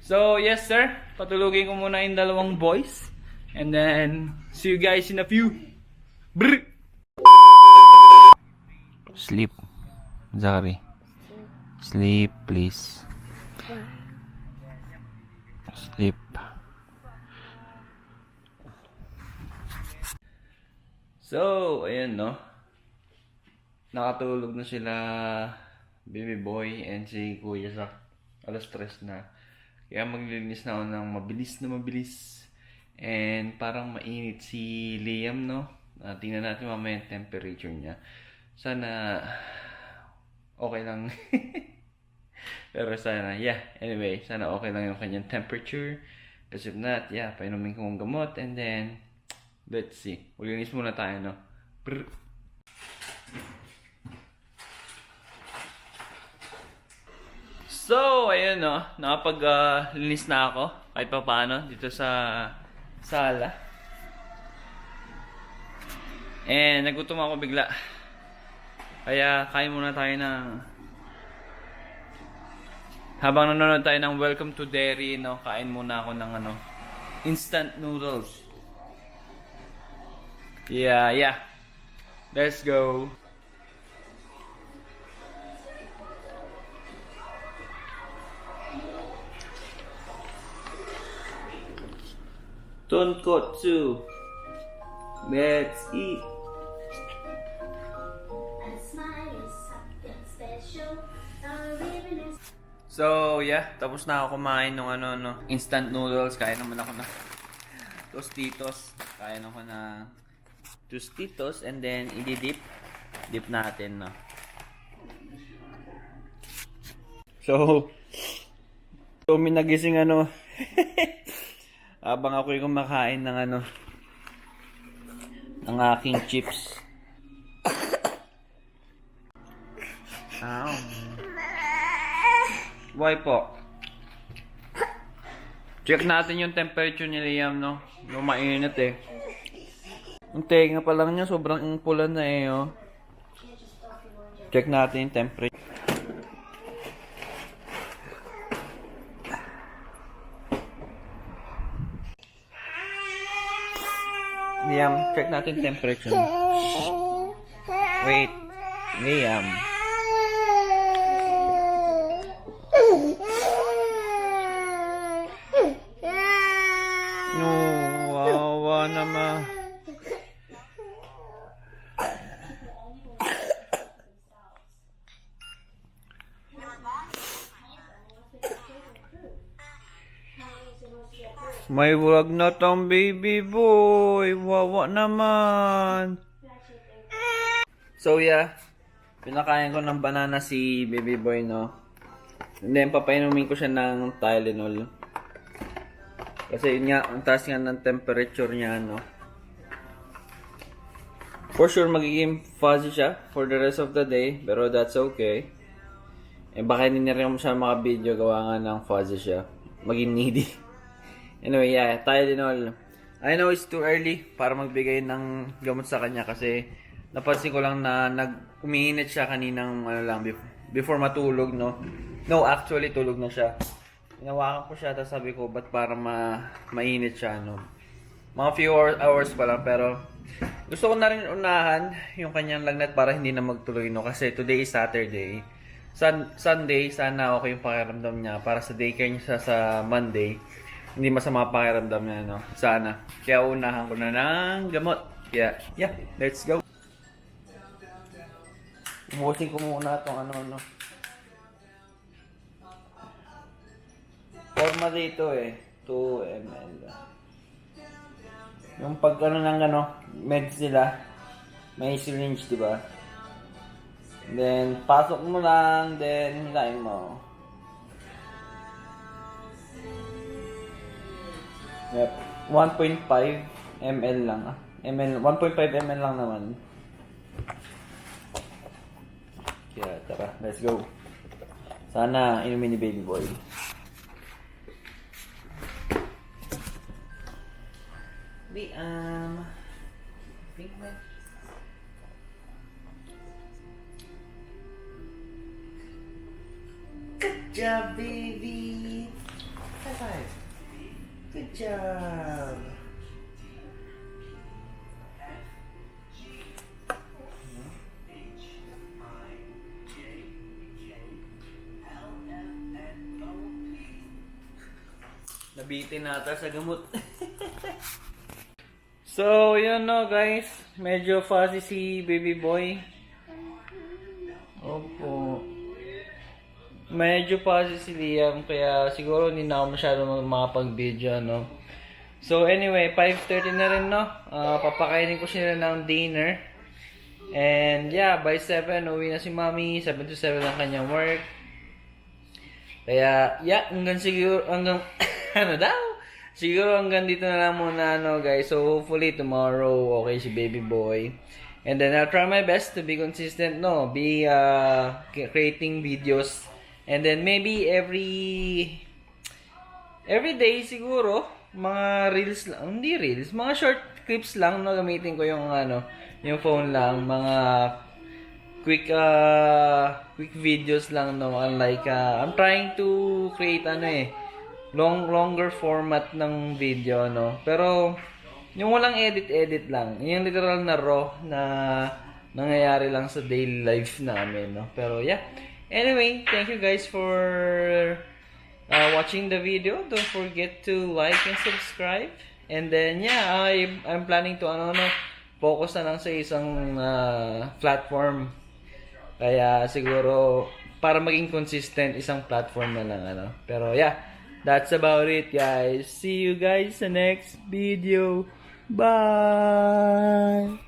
So, yes sir. Patulugin ko muna yung dalawang boys. And then, see you guys in a few. Brr! Sleep. Zachary. Sleep, please. Sleep. So, ayan no. Nakatulog na sila baby boy and si Kuya Zach. Alas 3 na. Kaya maglilinis na ako ng mabilis. And parang mainit si Liam no. Tingnan natin mamaya yung temperature niya. Sana okay lang. Pero sana, yeah. Anyway, sana okay lang yung kanyang temperature. Kasi if not, yeah, painumin ko ng gamot. And then, let's see. Maglinis muna tayo, no? Brr. So, ayun, no? Nakapag-linis na ako. Kahit pa paano, dito sa sala. And nagutom ako bigla. Kaya kain muna tayo ng habang nanonood tayo ng Welcome to Derry, no, kain muna ako ng instant noodles. Yeah. Let's go. Tonkotsu. Let's eat. So, yeah, tapos na ako kumain ng instant noodles. Kain naman ako ng Tostitos. Kain ako ng Tostitos and then i-dip natin, no. So may nagising habang ako'y kumakain ng ng aking chips. Ow. Why po? Check natin yung temperature ni Liam, no? Yung mainit eh. Yung tenga pa lang niya, sobrang pula na eh, oh. Check natin yung temperature. Liam, check natin temperature. Wait. Liam. No, wawa naman. May vlog na tong baby boy. Wawa naman. So yeah, pinakain ko ng banana si baby boy, no. And then papainumin ko siya ng Tylenol. Kasi yun nga, ang taas nga ng temperature niya, no. For sure, magiging fuzzy siya for the rest of the day. Pero that's okay. Eh, baka hindi na rin siya maka-video gawa nga ng fuzzy siya. Maging needy. Anyway, yeah, Tylenol. I know it's too early para magbigay ng gamot sa kanya kasi napansin ko lang na umiinit siya kaninang before matulog, no. No, actually tulog na siya. Hinawakan ko siya, tapos sabi ko, ba't para mainit siya, no? Mga few hours pa lang, pero gusto ko na rin unahan yung kanyang lagnat para hindi na magtuloy, no? Kasi today is Saturday. Sunday, sana okay yung pakiramdam niya para sa daycare niya sa Monday. Hindi masama pakiramdam niya, no? Sana. Kaya unahan ko na ng gamot. Yeah, let's go. Ubusin ko muna itong forma dito 2 ml. Yung pag ng meds nila, may syringe, di ba? Then pasok mo lang, then hilain mo. Yep, 1.5 ml lang. 1.5 ml lang naman. Kaya tara, let's go. Sana inumin ni baby boy. Pigment. Good job, baby. job! Nabitin nata sa gamot. So, yun no guys. Medyo fuzzy si baby boy. Opo. Medyo fuzzy si Liam. Kaya siguro hindi na ako masyado makapag-video, no? So, anyway, 5:30 na rin, no? Papakainin ko sila ng dinner. And, yeah, by 7, uwi na si Mommy. 7 to 7 ang kanyang work. Kaya, yeah, hanggang ano daw? Siguro hanggang dito na lang muna, no, guys. So, hopefully, tomorrow, okay si baby boy. And then, I'll try my best to be consistent, no? Be, creating videos. And then, maybe every day, siguro, mga reels lang. Hindi reels, mga short clips lang, no? Gamitin ko yung, yung phone lang. Mga quick videos lang, no? Unlike, I'm trying to create, longer format ng video, no? Pero, yung walang edit lang. Yung literal na raw na nangyayari lang sa daily life namin, no? Pero, yeah. Anyway, thank you guys for watching the video. Don't forget to like and subscribe. And then, yeah, I'm planning to, focus na lang sa isang platform. Kaya, siguro, para maging consistent, isang platform na lang, Pero, yeah. That's about it, guys. See you guys sa next video. Bye!